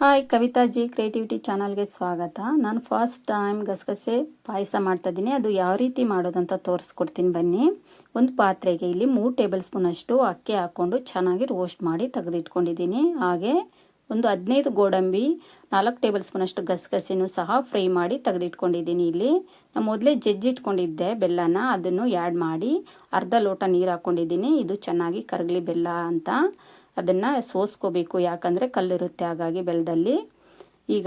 Hi ಕವಿತಾಜಿ creativity ಚಾನಲ್ಗೆ ಸ್ವಾಗತ. ನಾನು ಫಸ್ಟ್ ಟೈಮ್ ಗಸಗಸೆ ಪಾಯಸ ಮಾಡ್ತಾಯಿದ್ದೀನಿ. ಅದು ಯಾವ ರೀತಿ ಮಾಡೋದಂತ ತೋರಿಸ್ಕೊಡ್ತೀನಿ ಬನ್ನಿ. ಒಂದು ಪಾತ್ರೆಗೆ ಇಲ್ಲಿ 3 ಟೇಬಲ್ ಸ್ಪೂನ್ ಅಷ್ಟು ಅಕ್ಕಿ ಹಾಕ್ಕೊಂಡು ಚೆನ್ನಾಗಿ ರೋಸ್ಟ್ ಮಾಡಿ ತೆಗೆದಿಟ್ಕೊಂಡಿದ್ದೀನಿ. ಹಾಗೆ ಒಂದು 15 ಗೋಡಂಬಿ, 4 ಟೇಬಲ್ ಸ್ಪೂನ್ ಅಷ್ಟು ಗಸಗಸೆನೂ ಸಹ ಫ್ರೈ ಮಾಡಿ ತೆಗೆದಿಟ್ಕೊಂಡಿದ್ದೀನಿ. ಇಲ್ಲಿ ನಾನು ಮೊದಲೇ ಜಜ್ಜಿಟ್ಕೊಂಡಿದ್ದೆ ಬೆಲ್ಲನ, ಅದನ್ನು ಆ್ಯಡ್ ಮಾಡಿ ಅರ್ಧ ಲೋಟ ನೀರು ಹಾಕ್ಕೊಂಡಿದ್ದೀನಿ. ಇದು ಚೆನ್ನಾಗಿ ಕರಗಲಿ ಬೆಲ್ಲ ಅಂತ ಅದನ್ನು ಸೋಸ್ಕೋಬೇಕು, ಯಾಕಂದರೆ ಕಲ್ಲಿರುತ್ತೆ ಹಾಗಾಗಿ ಬೆಲ್ಲದಲ್ಲಿ. ಈಗ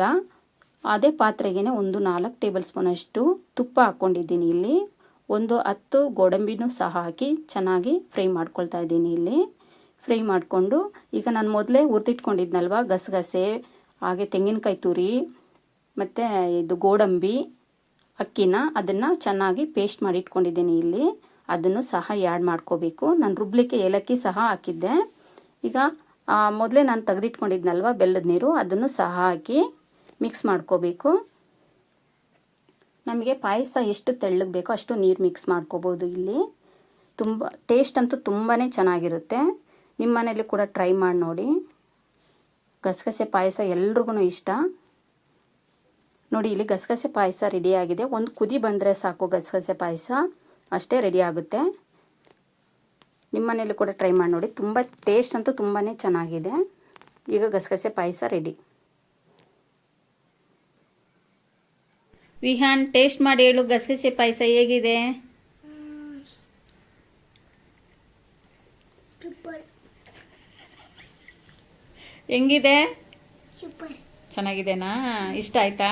ಅದೇ ಪಾತ್ರೆಗೆ ಒಂದು 4 ಟೇಬಲ್ ಸ್ಪೂನ್ ಅಷ್ಟು ತುಪ್ಪ ಹಾಕ್ಕೊಂಡಿದ್ದೀನಿ. ಇಲ್ಲಿ ಒಂದು 10 ಗೋಡಂಬಿನೂ ಸಹ ಹಾಕಿ ಚೆನ್ನಾಗಿ ಫ್ರೈ ಮಾಡ್ಕೊಳ್ತಾ ಇದ್ದೀನಿ. ಇಲ್ಲಿ ಫ್ರೈ ಮಾಡಿಕೊಂಡು ಈಗ ನಾನು ಮೊದಲೇ ಹುರಿದಿಟ್ಕೊಂಡಿದ್ನಲ್ವ ಗಸಗಸೆ, ಹಾಗೆ ತೆಂಗಿನಕಾಯಿ ತುರಿ ಮತ್ತು ಇದು ಗೋಡಂಬಿ ಅಕ್ಕಿನ ಅದನ್ನು ಚೆನ್ನಾಗಿ ಪೇಸ್ಟ್ ಮಾಡಿ ಇಟ್ಕೊಂಡಿದ್ದೀನಿ. ಇಲ್ಲಿ ಅದನ್ನು ಸಹ ಆ್ಯಡ್ ಮಾಡ್ಕೋಬೇಕು. ನಾನು ರುಬ್ಲಿಕ್ಕೆ ಏಲಕ್ಕಿ ಸಹ ಹಾಕಿದ್ದೆ. ಈಗ ಮೊದಲೇ ನಾನು ತೆಗೆದಿಟ್ಕೊಂಡಿದ್ನಲ್ವ ಬೆಲ್ಲದ ನೀರು, ಅದನ್ನು ಸಹ ಹಾಕಿ ಮಿಕ್ಸ್ ಮಾಡ್ಕೋಬೇಕು. ನಮಗೆ ಪಾಯಸ ಎಷ್ಟು ತೆಳ್ಳಗೆ ಬೇಕೋ ಅಷ್ಟು ನೀರು ಮಿಕ್ಸ್ ಮಾಡ್ಕೋಬೋದು. ಇಲ್ಲಿ ಟೇಸ್ಟ್ ಅಂತೂ ತುಂಬಾ ಚೆನ್ನಾಗಿರುತ್ತೆ. ನಿಮ್ಮ ಮನೇಲಿ ಕೂಡ ಟ್ರೈ ಮಾಡಿ ನೋಡಿ. ಗಸಗಸೆ ಪಾಯಸ ಎಲ್ರಿಗೂ ಇಷ್ಟ. ನೋಡಿ, ಇಲ್ಲಿ ಗಸಗಸೆ ಪಾಯಸ ರೆಡಿಯಾಗಿದೆ. ಒಂದು ಕುದಿ ಬಂದರೆ ಸಾಕು, ಗಸಗಸೆ ಪಾಯಸ ಅಷ್ಟೇ ರೆಡಿ ಆಗುತ್ತೆ. ನಿಮ್ಮ ಮನೇಲಿ ಕೂಡ ಟ್ರೈ ಮಾಡಿ ನೋಡಿ. ತುಂಬ ಟೇಸ್ಟ್ ಅಂತೂ ತುಂಬಾ ಚೆನ್ನಾಗಿದೆ. ಈಗ ಗಸಗಸೆ ಪಾಯಸ ರೆಡಿ. ವಿಹಾನ್, ಟೇಸ್ಟ್ ಮಾಡಿ ಹೇಳು, ಗಸಗಸೆ ಪಾಯಸ ಹೇಗಿದೆ? ಹೆಂಗಿದೆ? ಚೆನ್ನಾಗಿದೆನಾ? ಇಷ್ಟ ಆಯ್ತಾ?